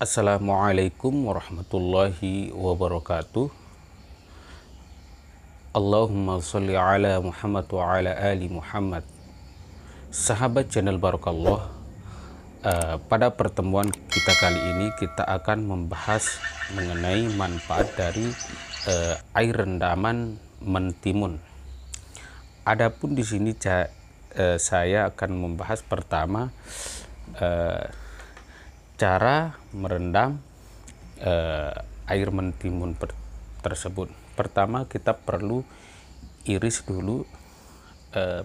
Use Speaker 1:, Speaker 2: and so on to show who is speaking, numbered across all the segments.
Speaker 1: Assalamualaikum warahmatullahi wabarakatuh. Allahumma sholli ala Muhammad wa ala ali Muhammad. Sahabat channel Barokallah, pada pertemuan kita kali ini kita akan membahas mengenai manfaat dari air rendaman mentimun. Adapun di sini saya akan membahas pertama cara merendam air mentimun tersebut. Pertama kita perlu iris dulu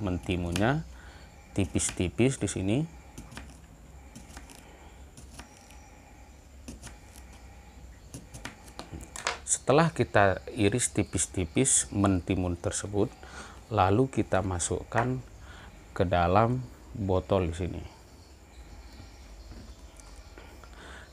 Speaker 1: mentimunnya tipis-tipis di sini. Setelah kita iris tipis-tipis mentimun tersebut, lalu kita masukkan ke dalam botol di sini.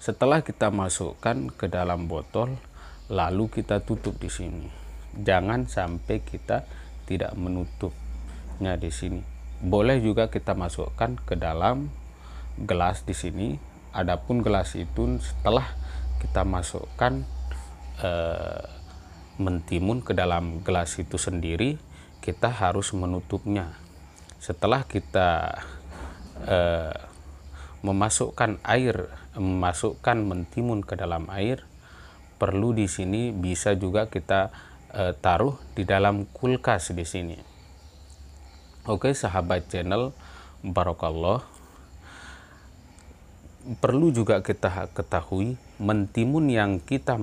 Speaker 1: Setelah kita masukkan ke dalam botol, lalu kita tutup di sini. Jangan sampai kita tidak menutupnya di sini. Boleh juga kita masukkan ke dalam gelas di sini. Adapun gelas itu setelah kita masukkan mentimun ke dalam gelas itu sendiri, kita harus menutupnya. Setelah kita memasukkan mentimun ke dalam air, perlu di sini bisa juga kita taruh di dalam kulkas di sini. Oke, sahabat channel Barokallah, perlu juga kita ketahui mentimun yang kita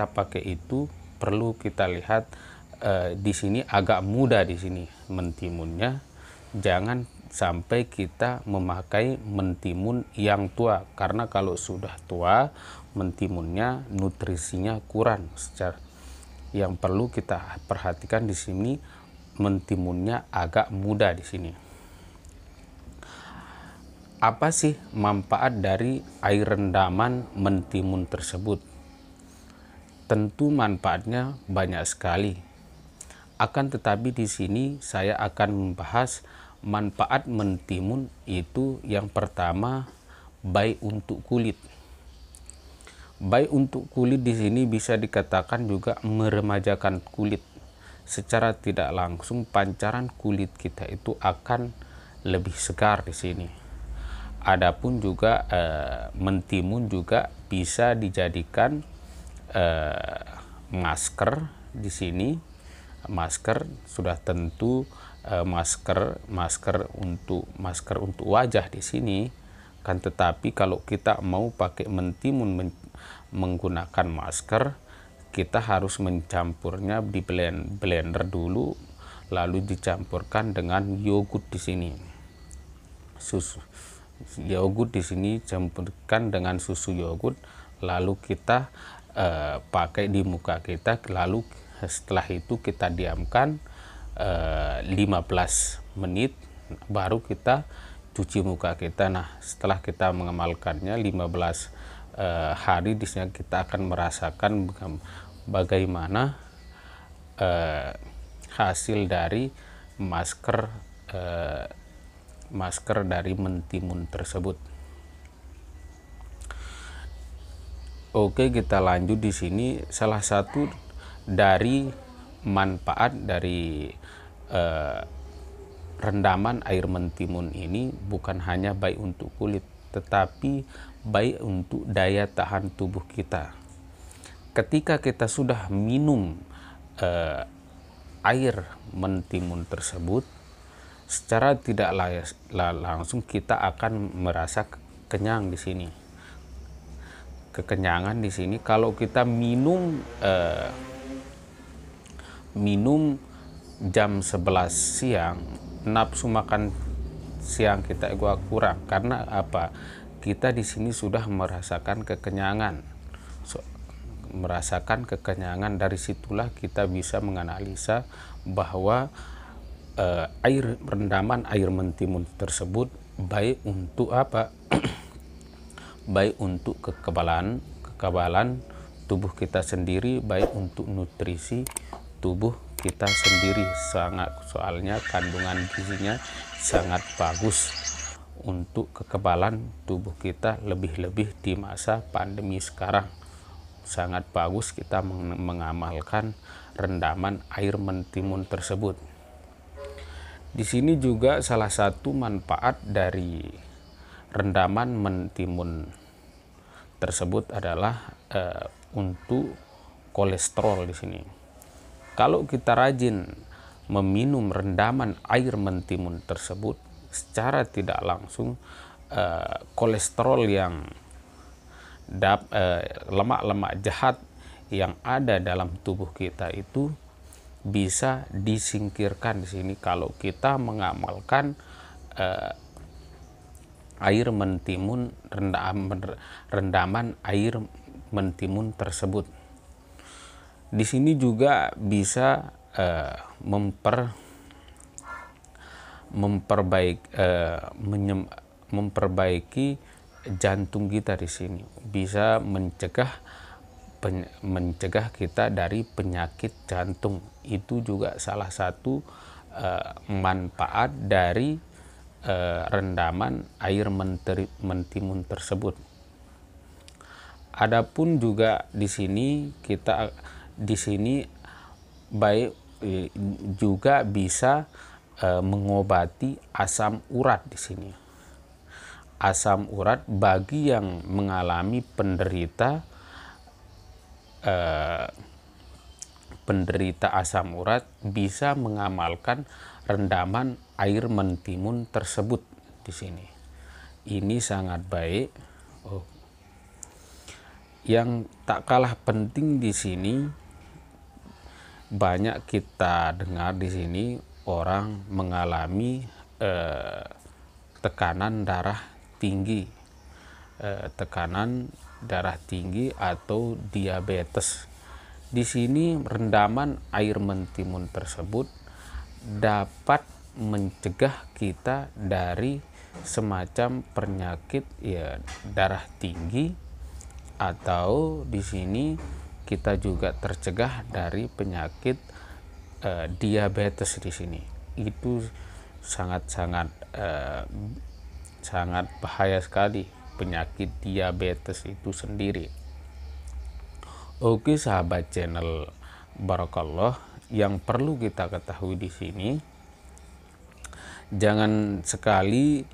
Speaker 1: pakai itu perlu kita lihat di sini agak muda di sini mentimunnya. Jangan sampai kita memakai mentimun yang tua, karena kalau sudah tua mentimunnya nutrisinya kurang. Yang perlu kita perhatikan di sini mentimunnya agak muda di sini. Apa sih manfaat dari air rendaman mentimun tersebut? Tentu manfaatnya banyak sekali. Akan tetapi di sini saya akan membahas manfaat mentimun itu. Yang pertama, baik untuk kulit. Baik untuk kulit di sini bisa dikatakan juga meremajakan kulit. Secara tidak langsung pancaran kulit kita itu akan lebih segar di sini. Adapun juga mentimun juga bisa dijadikan masker di sini. Masker sudah tentu masker untuk wajah di sini. Kan tetapi kalau kita mau pakai mentimun menggunakan masker, kita harus mencampurnya di blender dulu, lalu dicampurkan dengan yogurt di sini. Susu yogurt di sini campurkan dengan susu yogurt, lalu kita pakai di muka kita, lalu setelah itu kita diamkan 15 menit, baru kita cuci muka kita. Nah, setelah kita mengamalkannya 15 hari, di sini kita akan merasakan bagaimana hasil dari masker dari mentimun tersebut. Oke, kita lanjut di sini. Salah satu dari manfaat dari rendaman air mentimun ini bukan hanya baik untuk kulit, tetapi baik untuk daya tahan tubuh kita. Ketika kita sudah minum air mentimun tersebut, secara tidak langsung kita akan merasa kenyang di sini. Kekenyangan di sini kalau kita minum jam 11 siang, nafsu makan siang kita juga kurang. Karena apa? Kita di sini sudah merasakan kekenyangan. Dari situlah kita bisa menganalisa bahwa rendaman air mentimun tersebut baik untuk apa? Baik untuk kekebalan tubuh kita sendiri, baik untuk nutrisi tubuh kita sendiri. Soalnya kandungan gizinya sangat bagus untuk kekebalan tubuh kita, lebih-lebih di masa pandemi sekarang. Sangat bagus kita mengamalkan rendaman air mentimun tersebut. Di sini juga salah satu manfaat dari rendaman mentimun tersebut adalah untuk kolesterol di sini. Kalau kita rajin meminum rendaman air mentimun tersebut, secara tidak langsung kolesterol yang lemak-lemak jahat yang ada dalam tubuh kita itu bisa disingkirkan di sini kalau kita mengamalkan air mentimun, rendaman air mentimun tersebut. Di sini juga bisa memperbaiki jantung kita di sini, bisa mencegah kita dari penyakit jantung. Itu juga salah satu manfaat dari rendaman air mentimun tersebut. Adapun juga di sini baik juga bisa mengobati asam urat di sini. Asam urat bagi yang mengalami penderita asam urat bisa mengamalkan rendaman air mentimun tersebut di sini. Ini sangat baik. Yang tak kalah penting di sini, banyak kita dengar di sini orang mengalami tekanan darah tinggi atau diabetes. Di sini rendaman air mentimun tersebut dapat mencegah kita dari semacam penyakit darah tinggi, atau di sini kita juga tercegah dari penyakit diabetes di sini. Itu sangat bahaya sekali penyakit diabetes itu sendiri. Oke sahabat channel Barakallah, yang perlu kita ketahui di sini, jangan sekali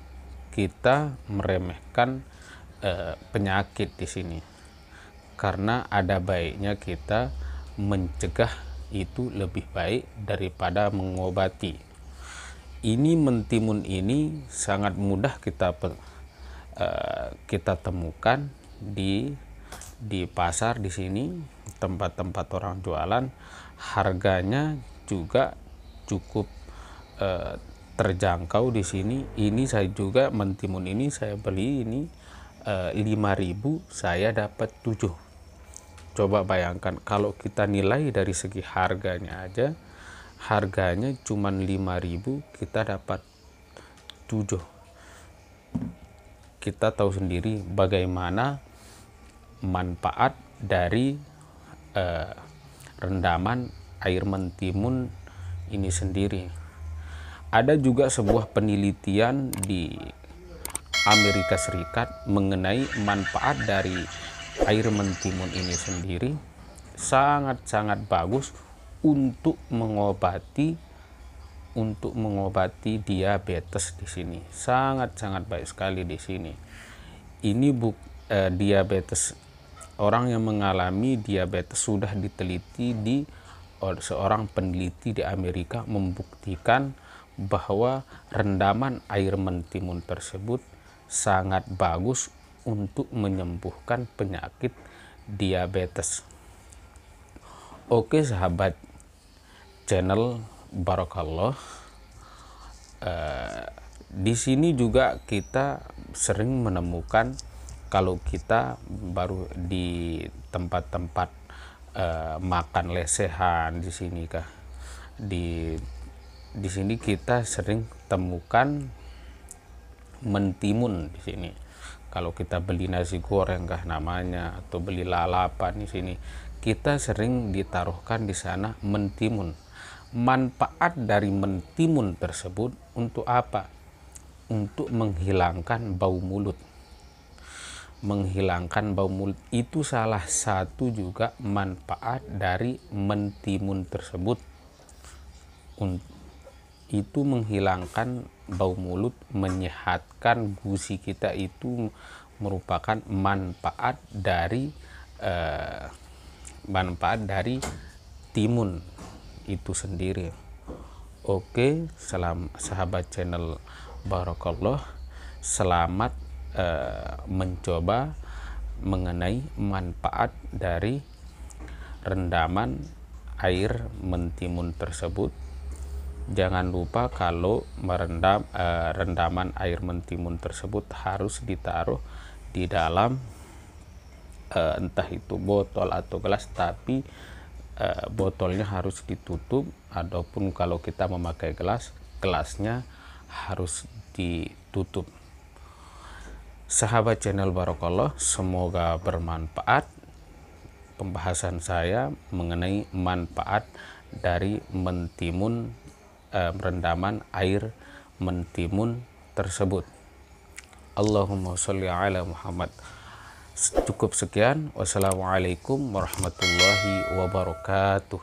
Speaker 1: kita meremehkan penyakit di sini, karena ada baiknya kita mencegah itu lebih baik daripada mengobati. Ini mentimun ini sangat mudah kita temukan di pasar di sini, tempat-tempat orang jualan. Harganya juga cukup terjangkau di sini. Ini saya juga mentimun ini saya beli ini 5.000, saya dapat 7. Coba bayangkan kalau kita nilai dari segi harganya aja, harganya cuma 5.000, kita dapat 7. Kita tahu sendiri bagaimana manfaat dari rendaman air mentimun ini sendiri. Ada juga sebuah penelitian di Amerika Serikat mengenai manfaat dari air mentimun ini sendiri, sangat-sangat bagus untuk mengobati diabetes di sini. Sangat-sangat baik sekali di sini. Ini diabetes, orang yang mengalami diabetes sudah diteliti seorang peneliti di Amerika membuktikan bahwa rendaman air mentimun tersebut sangat bagus untuk menyembuhkan penyakit diabetes. Oke sahabat channel Barakallah, di sini juga kita sering menemukan, kalau kita baru di tempat-tempat makan lesehan di sini kah, di sini kita sering temukan mentimun di sini. Kalau kita beli nasi goreng kah namanya, atau beli lalapan di sini, kita sering ditaruhkan di sana mentimun. Manfaat dari mentimun tersebut untuk apa? untuk menghilangkan bau mulut. Menghilangkan bau mulut itu salah satu juga manfaat dari mentimun tersebut. Itu menghilangkan bau mulut, menyehatkan gusi kita, itu merupakan manfaat dari timun itu sendiri. Oke, sahabat channel Barakallah, selamat mencoba mengenai manfaat dari rendaman air mentimun tersebut. Jangan lupa kalau rendaman air mentimun tersebut harus ditaruh di dalam entah itu botol atau gelas, tapi botolnya harus ditutup, ataupun kalau kita memakai gelas, gelasnya harus ditutup. Sahabat channel Barakallah, semoga bermanfaat pembahasan saya mengenai manfaat dari mentimun, rendaman air mentimun tersebut. Allahumma sholli ala Muhammad. Cukup sekian. Wassalamualaikum warahmatullahi wabarakatuh.